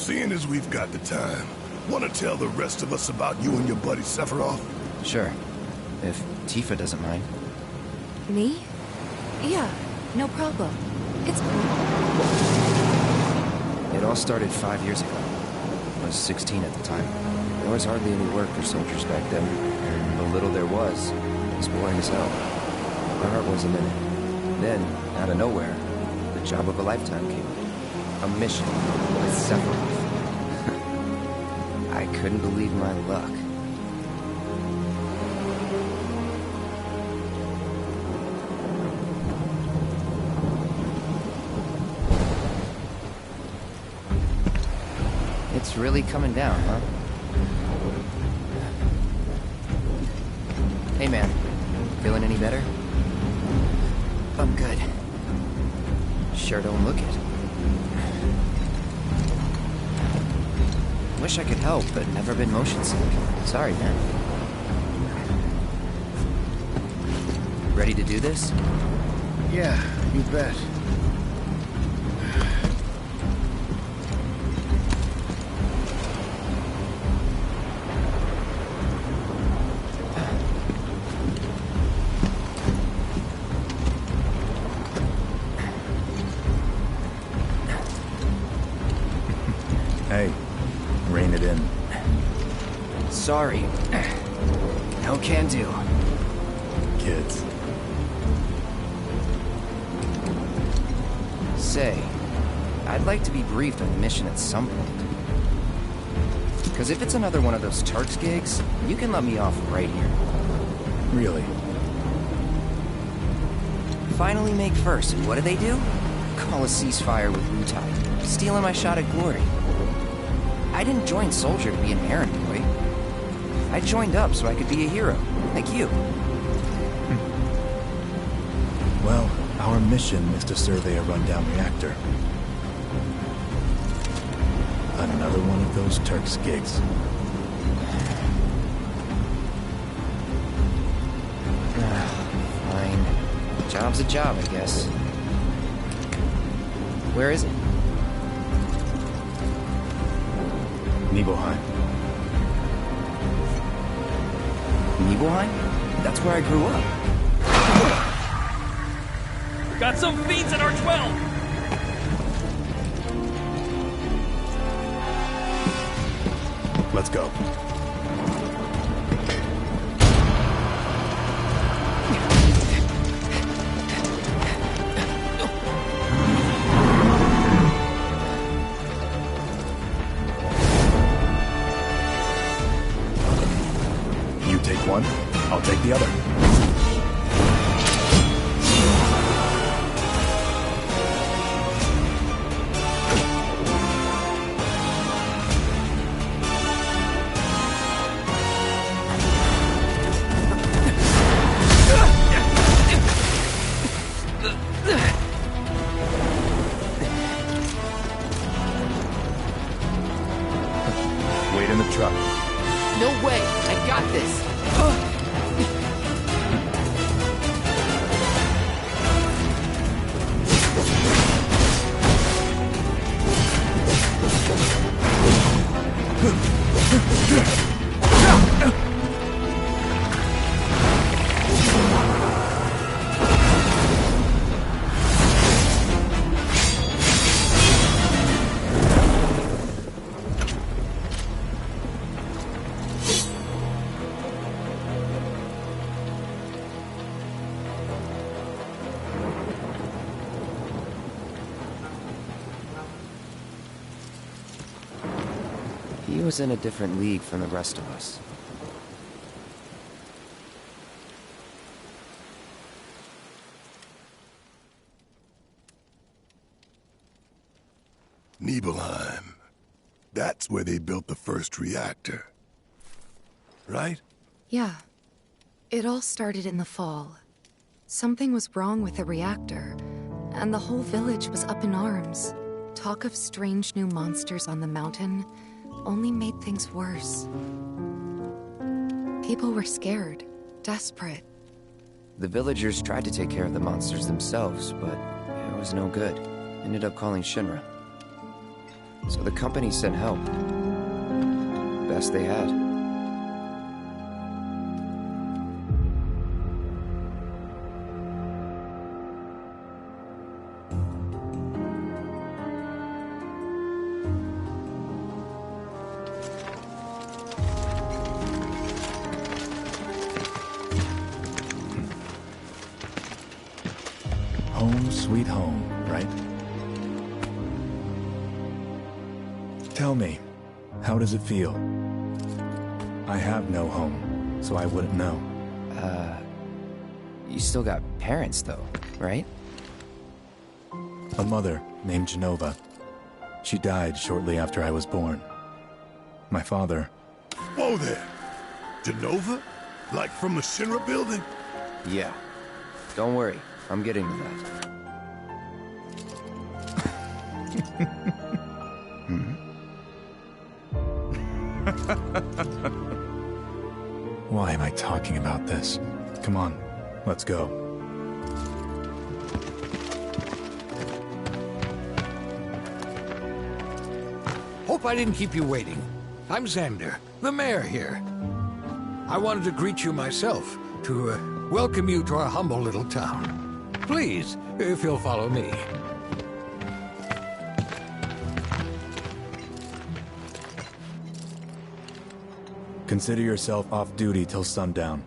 Seeing as we've got the time, want to tell the rest of us about you and your buddy Sephiroth? Sure. If Tifa doesn't mind. Me? Yeah, no problem. It's cool. It all started 5 years ago. I was 16 at the time. There was hardly any work for soldiers back then, and the little there was boring as hell. My heart wasn't in it. Then, out of nowhere, the job of a lifetime came up. A mission with Sephiroth. I couldn't believe my luck. It's really coming down, huh? Hey man, feeling any better? I'm good. Sure don't look it. Wish I could help, but never been motion sick. Sorry, man. Ready to do this? Yeah, you bet. Hey, rein it in. Sorry. No can do. Kids. Say, I'd like to be briefed on the mission at some point. Because if it's another one of those Turks gigs, you can let me off right here. Really? Finally make first, and what do? Call a ceasefire with Wutai, stealing my shot at glory. I didn't join Soldier to be an errand boy. I joined up so I could be a hero, like you. Well, our mission is to survey a rundown reactor. Another one of those Turks gigs. Fine. Job's a job, I guess. Where is it? Nibleheim. Nibleheim? That's where I grew up. We got some fiends at R12! Let's go. You take one, I'll take the other. Wait in the truck. No way! I got this! He was in a different league from the rest of us. Nibleheim. That's where they built the first reactor. Right? Yeah. It all started in the fall. Something was wrong with the reactor, and the whole village was up in arms. Talk of strange new monsters on the mountain only made things worse. People were scared, desperate. The villagers tried to take care of the monsters themselves, but it was no good. Ended up calling Shinra. So the company sent help. Best they had. Home sweet home, right? Tell me, how does it feel? I have no home, so I wouldn't know. You still got parents, though, right? A mother named Genova. She died shortly after I was born. My father... Whoa there! Genova? Like from the Shinra building? Yeah. Don't worry, I'm getting to that. Why am I talking about this? Come on, let's go. Hope I didn't keep you waiting. I'm Xander, the mayor here. I wanted to greet you myself, to welcome you to our humble little town. Please, if you'll follow me. Consider yourself off duty till sundown.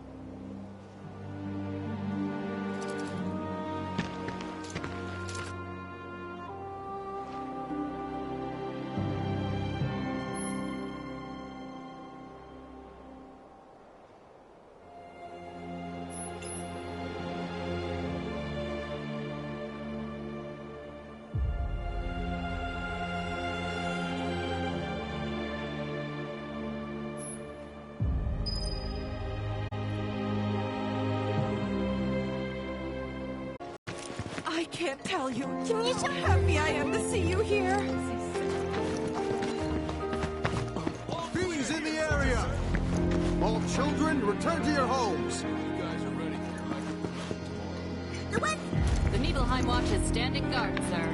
I can't tell you how happy I am to see you here. Bees in the area! All children, return to your homes! The Nibleheim watch is standing guard, sir.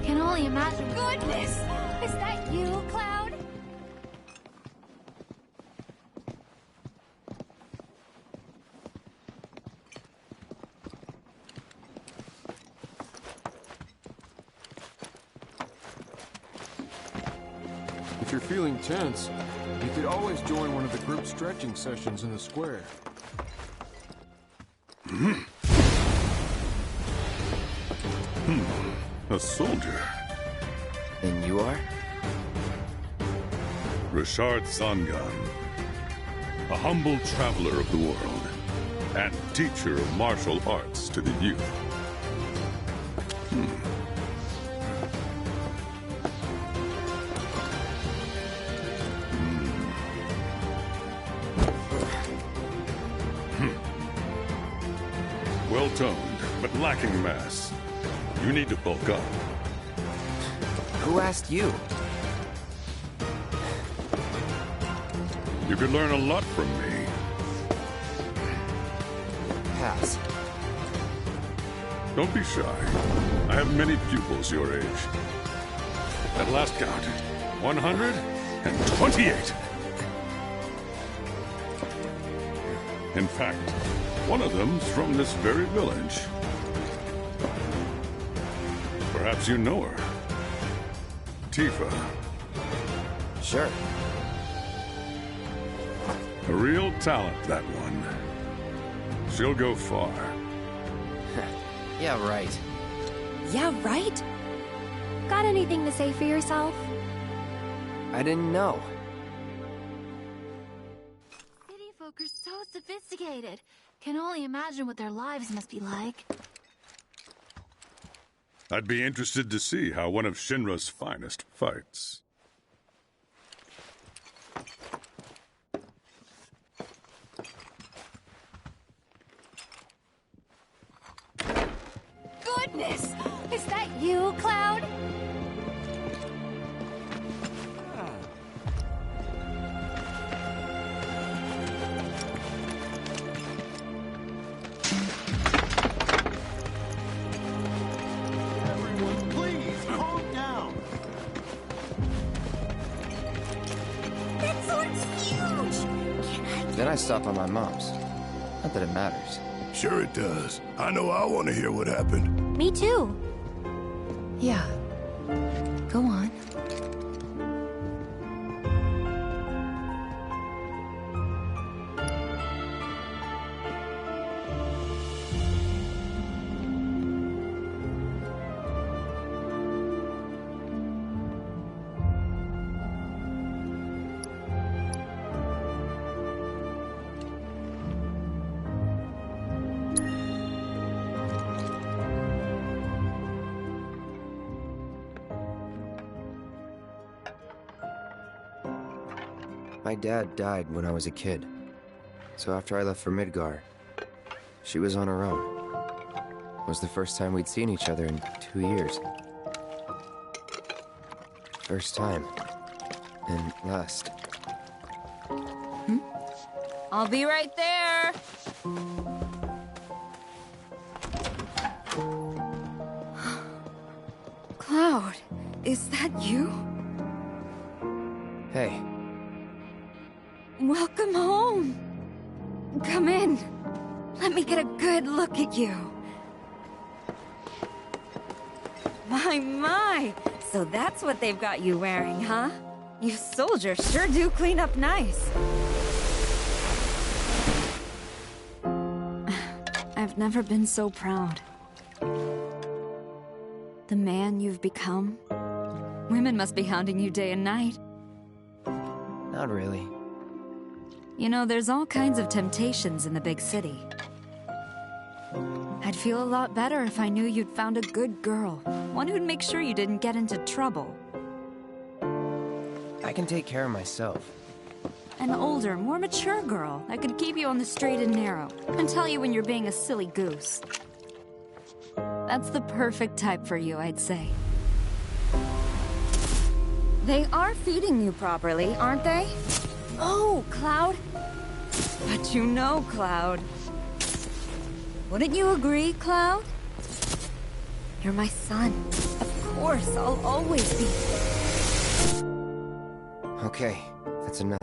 Can only imagine. Goodness! Is that you, Cloud? If you're feeling tense, you could always join one of the group stretching sessions in the square. A soldier. And you are? Richard Zangan. A humble traveler of the world, and teacher of martial arts to the youth. Well-toned, but lacking mass. You need to bulk up. Who asked you? You could learn a lot from me. Pass. Don't be shy. I have many pupils your age. At last count, 128. In fact, one of them's from this very village. Perhaps you know her. Tifa. Sure. A real talent, that one. She'll go far. Yeah, right. Yeah, right? Got anything to say for yourself? I didn't know. City folk are so sophisticated. Can only imagine what their lives must be like. I'd be interested to see how one of Shinra's finest fights. Goodness! Is that you, Cloud? Everyone, please, calm down. That sword's huge! Then I stop on my mom's. Not that it matters. Sure it does. I know I want to hear what happened. Me too. Yeah. Go on. My dad died when I was a kid. So after I left for Midgar, she was on her own. It was the first time we'd seen each other in 2 years. First time. And last. I'll be right there. Cloud, is that you? Hey. Welcome home. Come in. Let me get a good look at you. My. So that's what they've got you wearing, huh? You soldiers sure do clean up nice. I've never been so proud. The man you've become. Women must be hounding you day and night. Not really. You know, there's all kinds of temptations in the big city. I'd feel a lot better if I knew you'd found a good girl. One who'd make sure you didn't get into trouble. I can take care of myself. An older, more mature girl that could keep you on the straight and narrow and tell you when you're being a silly goose. That's the perfect type for you, I'd say. They are feeding you properly, aren't they? Oh, Cloud. But you know, Cloud. Wouldn't you agree, Cloud? You're my son. Of course, I'll always be. Okay, that's enough.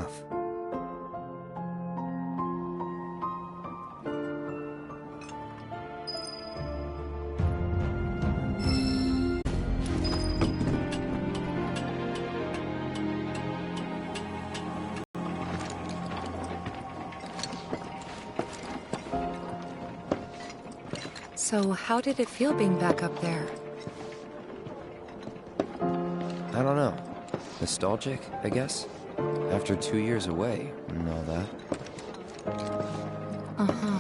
So, how did it feel being back up there? I don't know. Nostalgic, I guess? After 2 years away and all that. Uh-huh.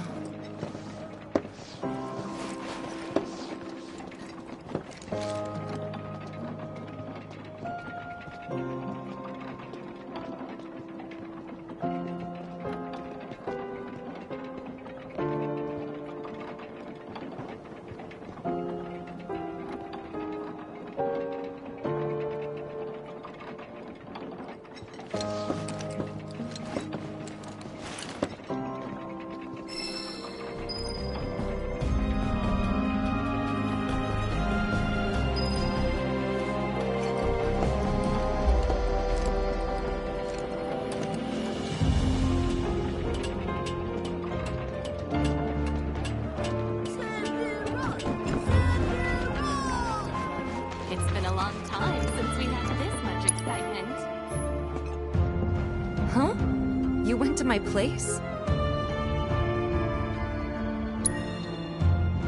It's been a long time since we had this much excitement. Huh? You went to my place?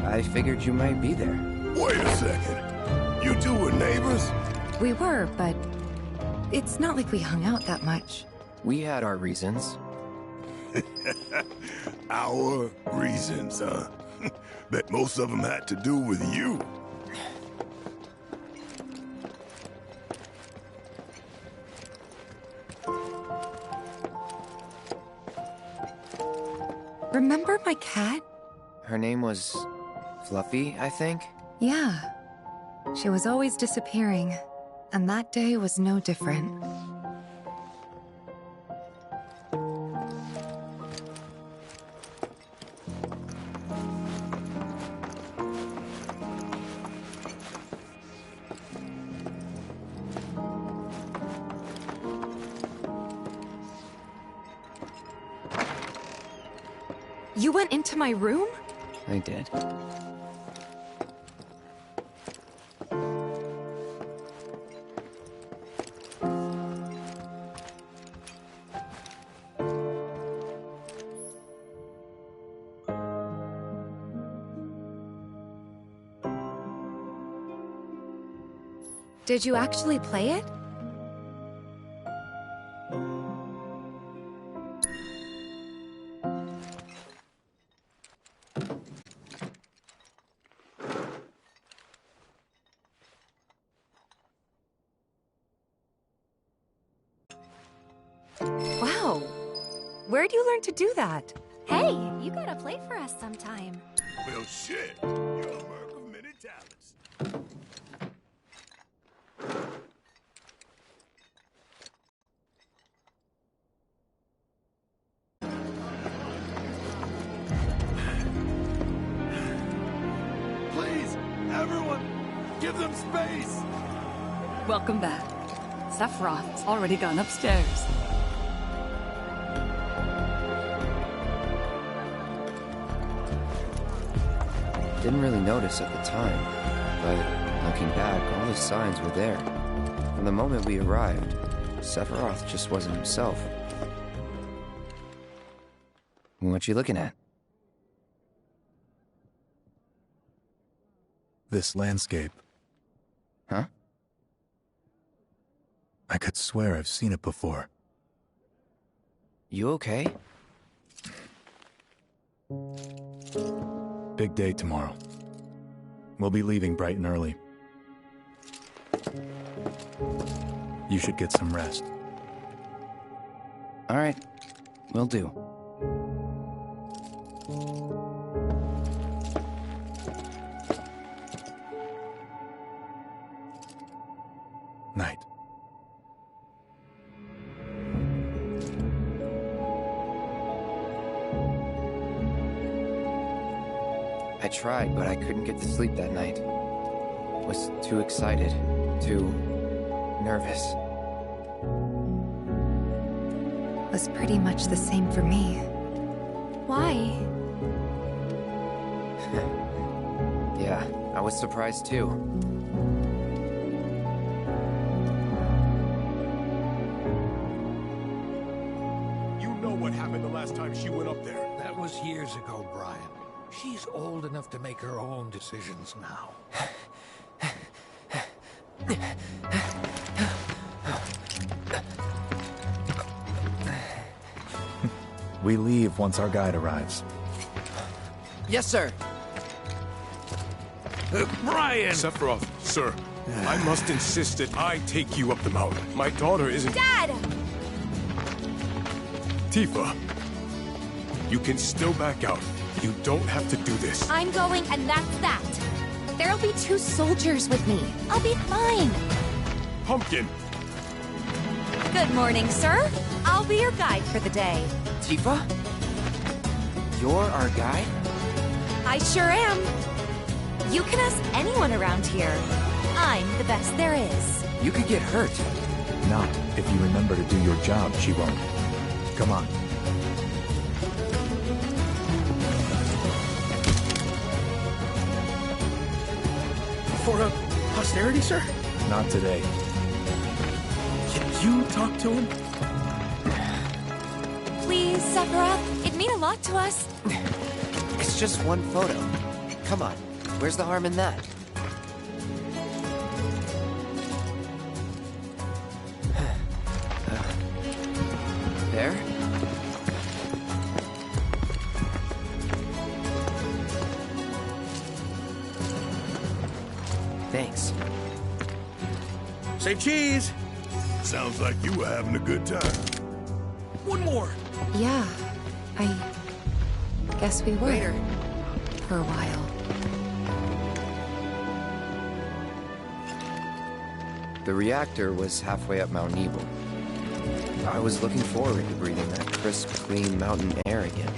I figured you might be there. Wait a second. You two were neighbors? We were, but it's not like we hung out that much. We had our reasons. Our reasons, huh? Bet most of them had to do with you. Remember my cat? Her name was Fluffy, I think? Yeah. She was always disappearing, and that day was no different. You went into my room? I did. Did you actually play it? Wow. Where'd you learn to do that? Hey, you gotta play for us sometime. Well, shit. You're a work of many talents. Please, everyone, give them space! Welcome back. Sephiroth's already gone upstairs. Didn't really notice at the time, but looking back, all the signs were there. From the moment we arrived, Sephiroth just wasn't himself. What you looking at? This landscape. Huh? I could swear I've seen it before. You okay? Big day tomorrow. We'll be leaving bright and early. You should get some rest. All right, will do. Night. I tried, but I couldn't get to sleep that night. Was too excited, too nervous. Was pretty much the same for me. Why? Yeah, I was surprised too. You know what happened the last time she went up there. That was years ago, Brian. She's old enough to make her own decisions now. We leave once our guide arrives. Yes, sir. Brian! Sephiroth, sir, I must insist that I take you up the mountain. My daughter isn't... Dad! Tifa, you can still back out. You don't have to do this. I'm going, and that's that. There'll be 2 soldiers with me. I'll be fine. Pumpkin! Good morning, sir. I'll be your guide for the day. Tifa? You're our guide? I sure am. You can ask anyone around here. I'm the best there is. You could get hurt. Not if you remember to do your job, she won't. Come on. For posterity, sir? Not today. Can you talk to him? Please, Sephiroth. It'd mean a lot to us. It's just one photo. Come on, where's the harm in that? There? Thanks. Say cheese! Sounds like you were having a good time. One more! Yeah, Guess we were. Later. For a while. The reactor was halfway up Mount Nibel. I was looking forward to breathing that crisp, clean mountain air again.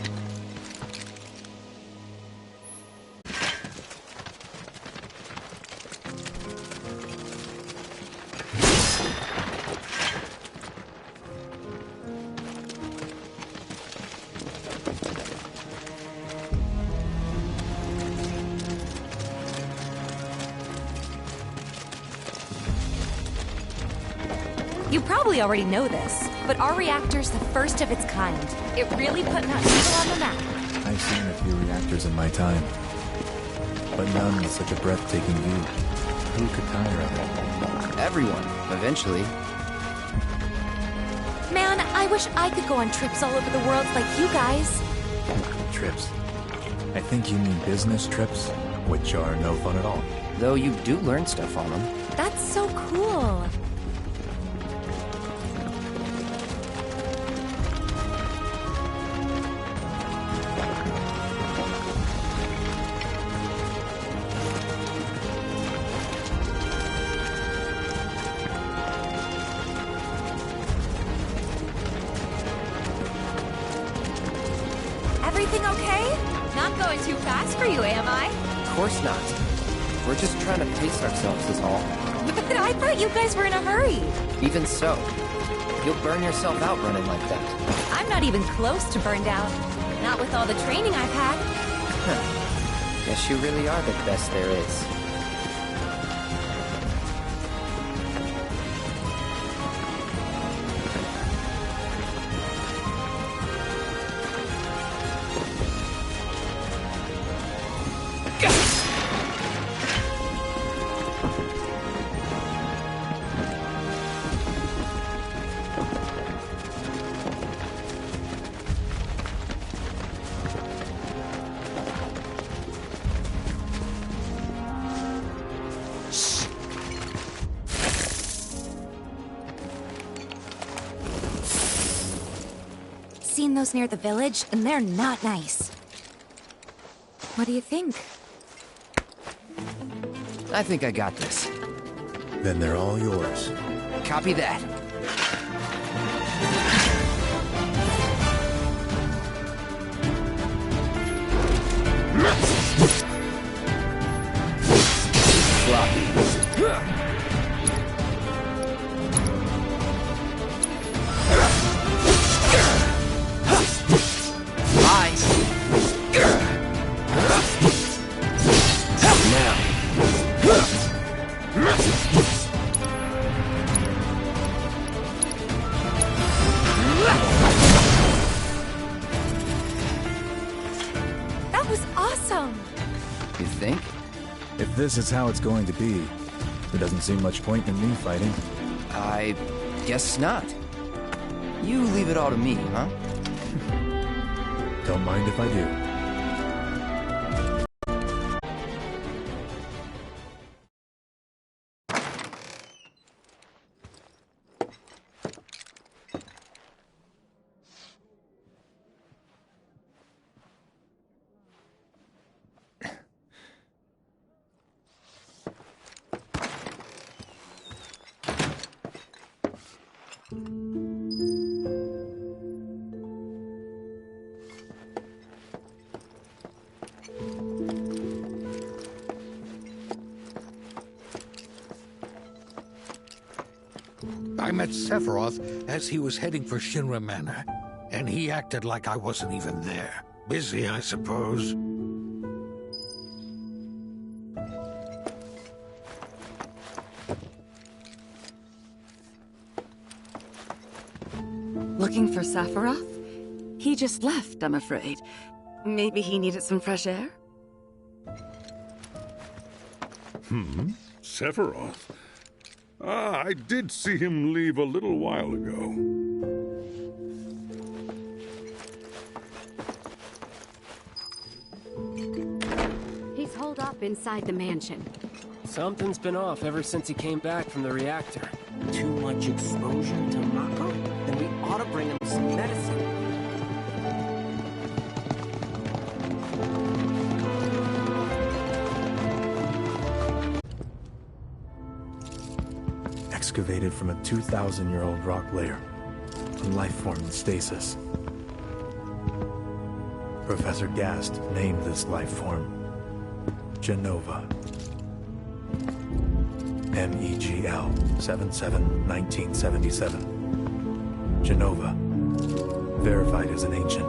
You probably already know this, but our reactor's the first of its kind. It really put Mount Nibel on the map. I've seen a few reactors in my time, but none with such a breathtaking view. Who could tire of it? Everyone, eventually. Man, I wish I could go on trips all over the world like you guys. Trips. I think you mean business trips, which are no fun at all. Though you do learn stuff on them. That's so cool. Everything okay? Not going too fast for you, am I? Of course not. We're just trying to pace ourselves is all. But I thought you guys were in a hurry. Even so, you'll burn yourself out running like that. I'm not even close to burned out. Not with all the training I've had. Huh. Guess you really are the best there is. Seen those near the village, and they're not nice. What do you think? I think I got this. Then they're all yours. Copy that. Sloppy. That was awesome! You think? If this is how it's going to be, there doesn't seem much point in me fighting. I guess not. You leave it all to me, huh? Don't mind if I do. I met Sephiroth as he was heading for Shinra Manor, and he acted like I wasn't even there. Busy, I suppose. Looking for Sephiroth? He just left, I'm afraid. Maybe he needed some fresh air? Sephiroth? Ah, I did see him leave a little while ago. He's holed up inside the mansion. Something's been off ever since he came back from the reactor. Too much exposure to Mako? Then we ought to bring him some medicine. excavated from a 2,000-year-old rock layer, a life form in stasis. Professor Gast named this life form Genova. MEGL 77-1977. Genova. Verified as an ancient.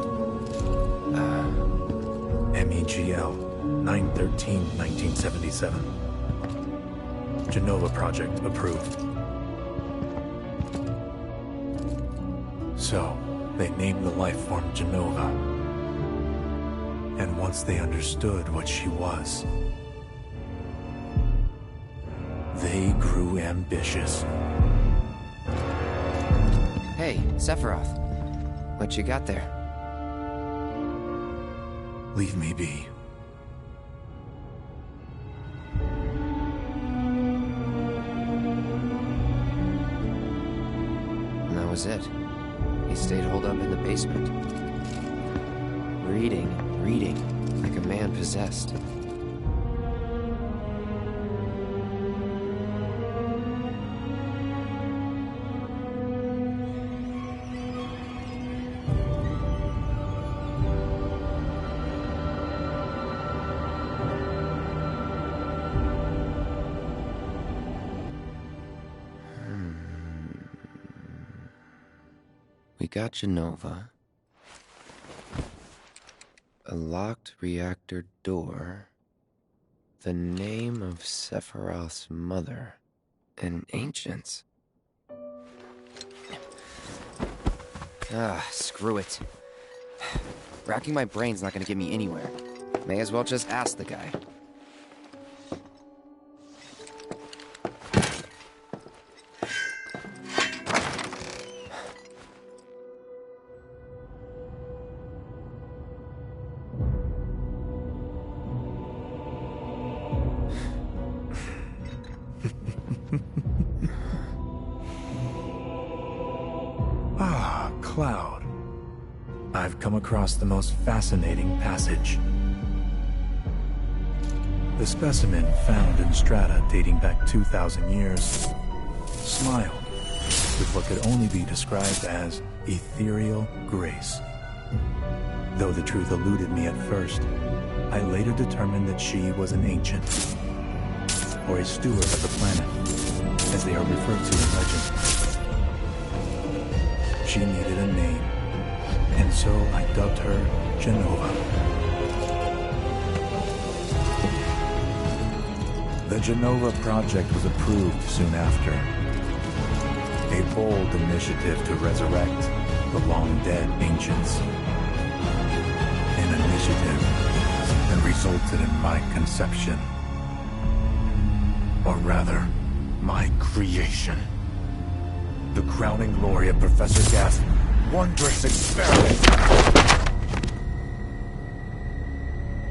MEGL 9/13/1977. Genova project approved. So, they named the life form Genova. And once they understood what she was, they grew ambitious. Hey, Sephiroth. What you got there? Leave me be. And that was it. He stayed holed up in the basement. Reading, like a man possessed. We got Genova. A locked reactor door. The name of Sephiroth's mother. And ancients. Screw it. Racking my brain's not gonna get me anywhere. May as well just ask the guy. Cloud. I've come across the most fascinating passage. The specimen found in strata dating back 2,000 years smiled with what could only be described as ethereal grace. Though the truth eluded me at first, I later determined that she was an ancient, or a steward of the planet, as they are referred to in legend. She needed a name, and so I dubbed her Genova. The Genova project was approved soon after. A bold initiative to resurrect the long-dead ancients. An initiative that resulted in my conception. Or rather, my creation. The crowning glory of Professor Gast's wondrous experiment.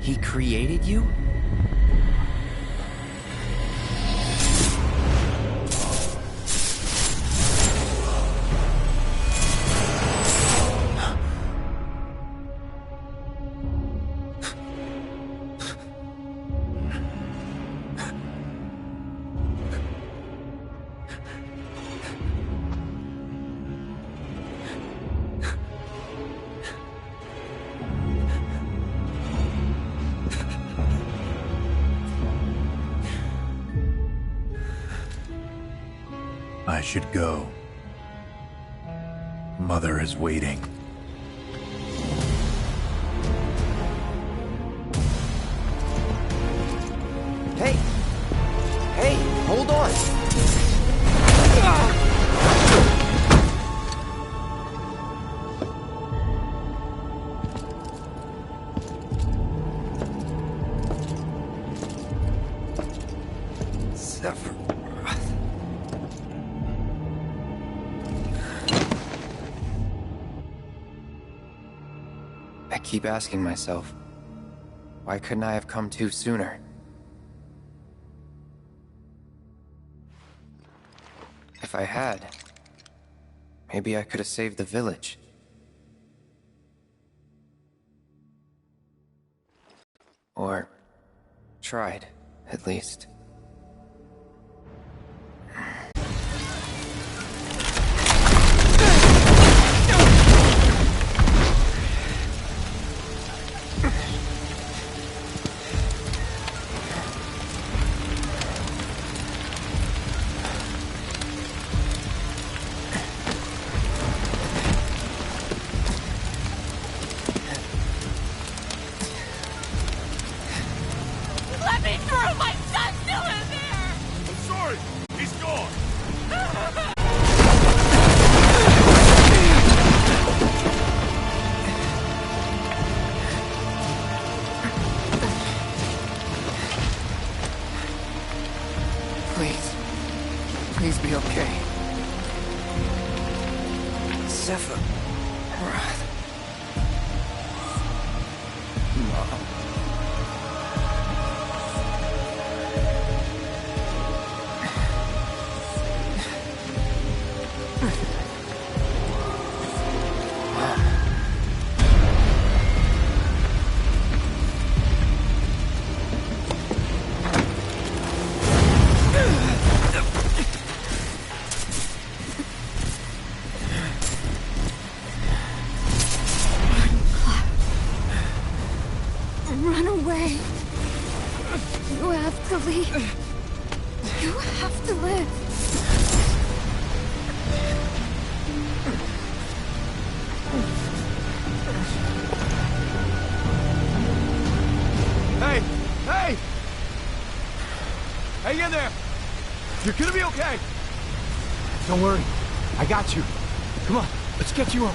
He created you? I should go. Mother is waiting. Hey! Hey, hold on! I keep asking myself, why couldn't I have come to sooner? If I had, maybe I could have saved the village. Or tried, at least. Sephiroth. Mom. Run away. You have to leave. You have to live. Hey! Hey! Hang in there! You're gonna be okay! Don't worry. I got you. Come on, let's get you up.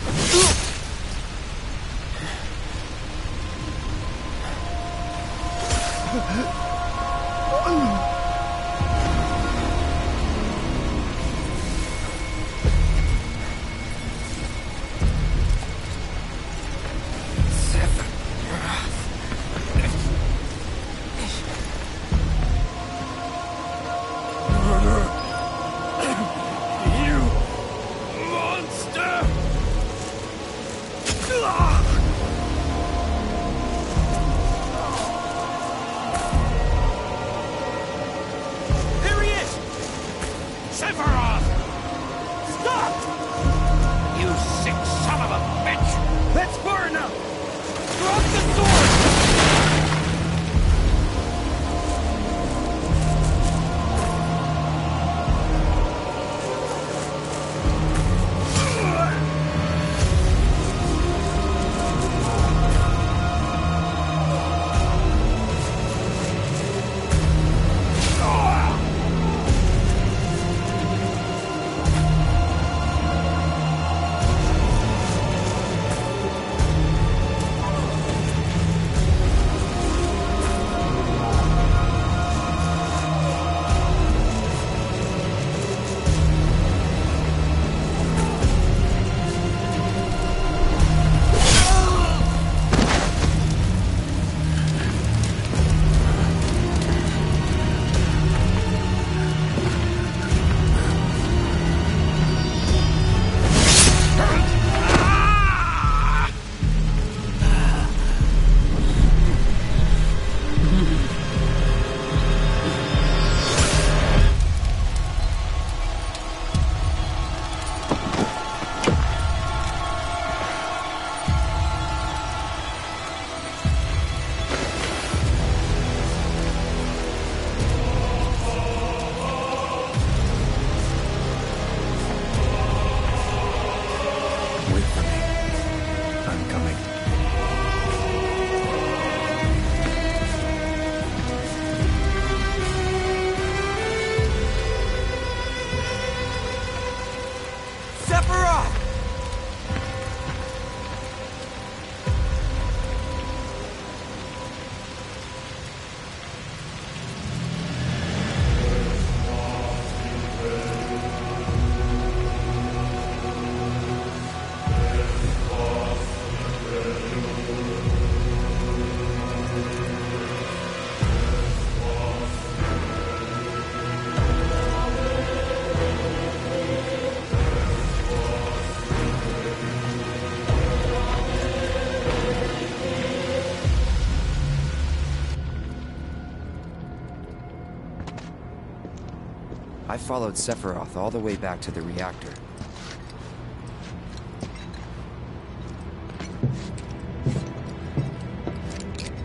I followed Sephiroth all the way back to the reactor.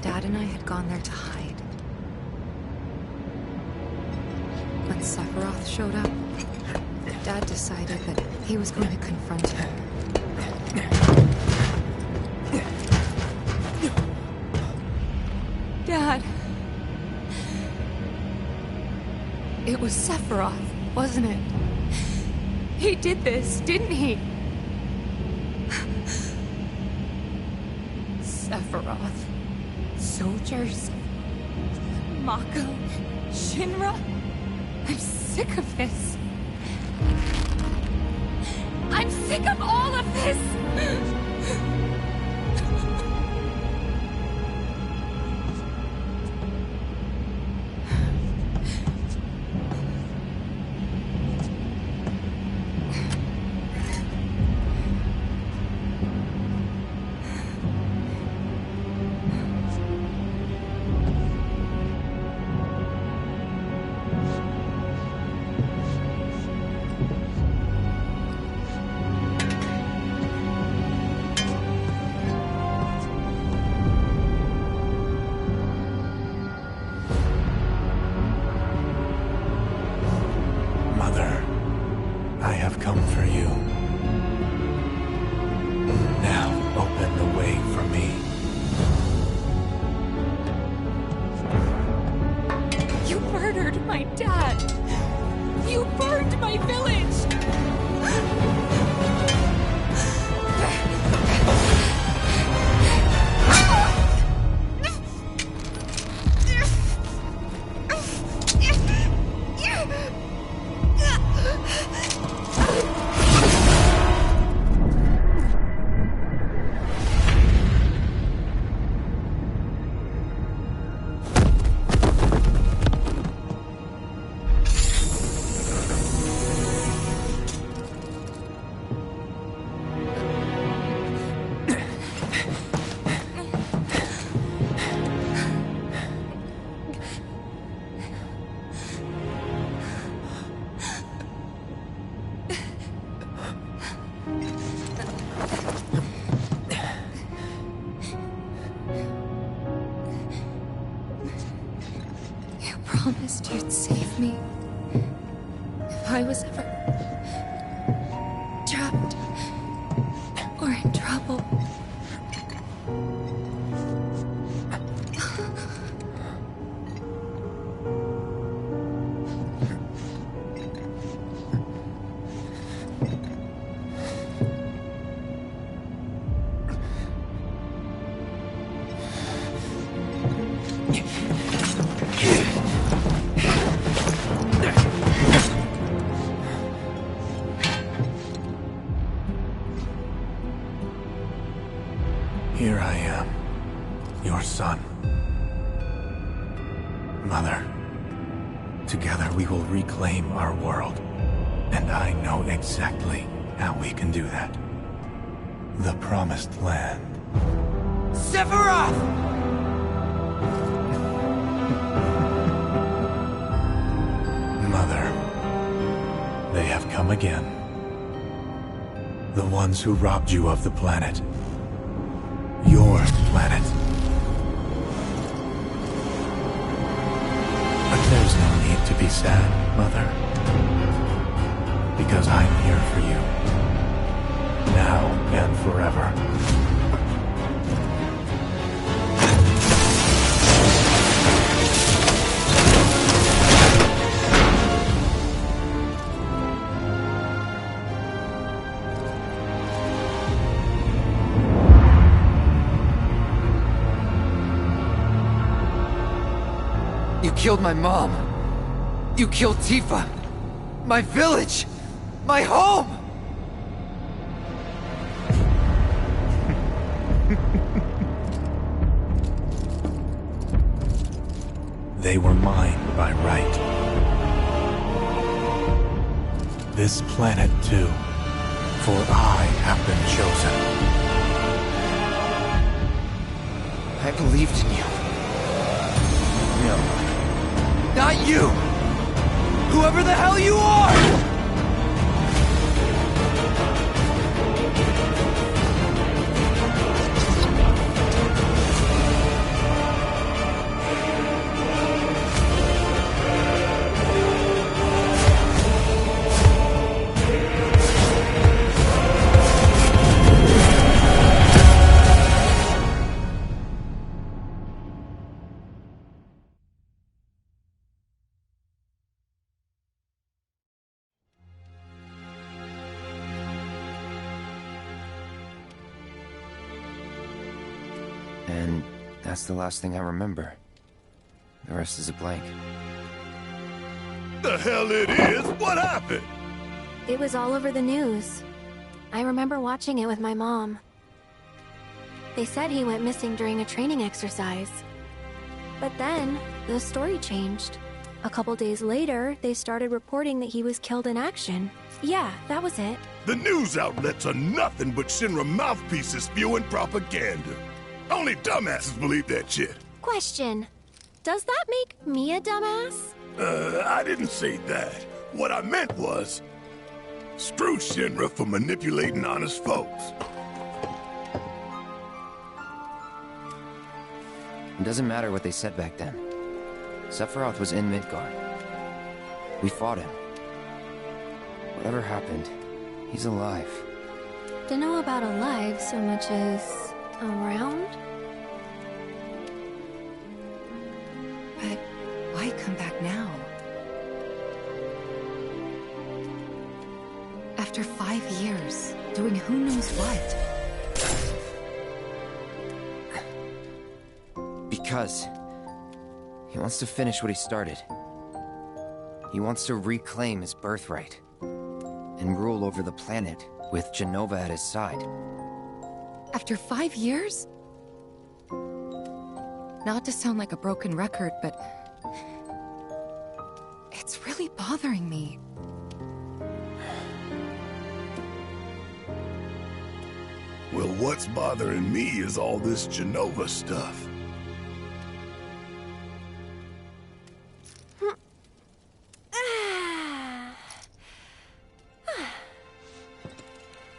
Dad and I had gone there to hide. When Sephiroth showed up, Dad decided that he was going to confront him. Dad! It was Sephiroth, wasn't it? He did this, didn't he? Sephiroth. Soldiers. Mako. Shinra. I'm sick of this. I'm sick of all of this! come for you. Now, open the way for me. You murdered my dad! You burned my village! Promised you'd save me if I was ever trapped or in trouble. Here I am, your son. Mother, together we will reclaim our world. And I know exactly how we can do that. The Promised Land. Sephiroth! Mother, they have come again. The ones who robbed you of the planet. Your planet. But there's no need to be sad, Mother. Because I'm here for you. Now and forever. You killed my mom. You killed Tifa. My village. My home. They were mine by right. This planet too, for I have been chosen. I believed in you. No. Not you! Whoever the hell you are! And that's the last thing I remember. The rest is a blank. The hell it is? What happened? It was all over the news. I remember watching it with my mom. They said he went missing during a training exercise. But then, the story changed. A couple days later, they started reporting that he was killed in action. Yeah, that was it. The news outlets are nothing but Shinra mouthpieces spewing propaganda. Only dumbasses believe that shit. Question. Does that make me a dumbass? I didn't say that. What I meant was, screw Shinra for manipulating honest folks. It doesn't matter what they said back then. Sephiroth was in Midgard. We fought him. Whatever happened, He's alive. Don't know about alive so much as around? But why come back now? After 5 years, doing who knows what? Because he wants to finish what he started. He wants to reclaim his birthright and rule over the planet with Genova at his side. After 5 years? Not to sound like a broken record, but it's really bothering me. Well, what's bothering me is all this Genova stuff.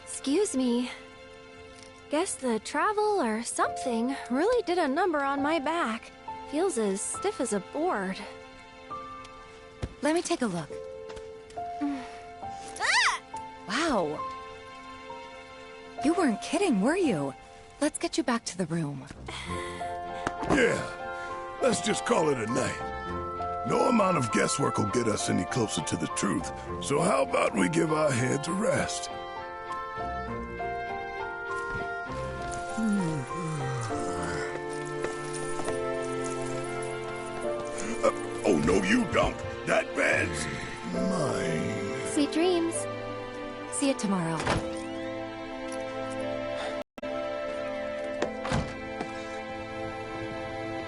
Excuse me. Guess the travel or something really did a number on my back. Feels as stiff as a board. Let me take a look. Wow. You weren't kidding, were you? Let's get you back to the room. Yeah, let's just call it a night. No amount of guesswork will get us any closer to the truth, so how about we give our heads a rest? Oh, no you don't. That bed's mine. Sweet dreams. See you tomorrow.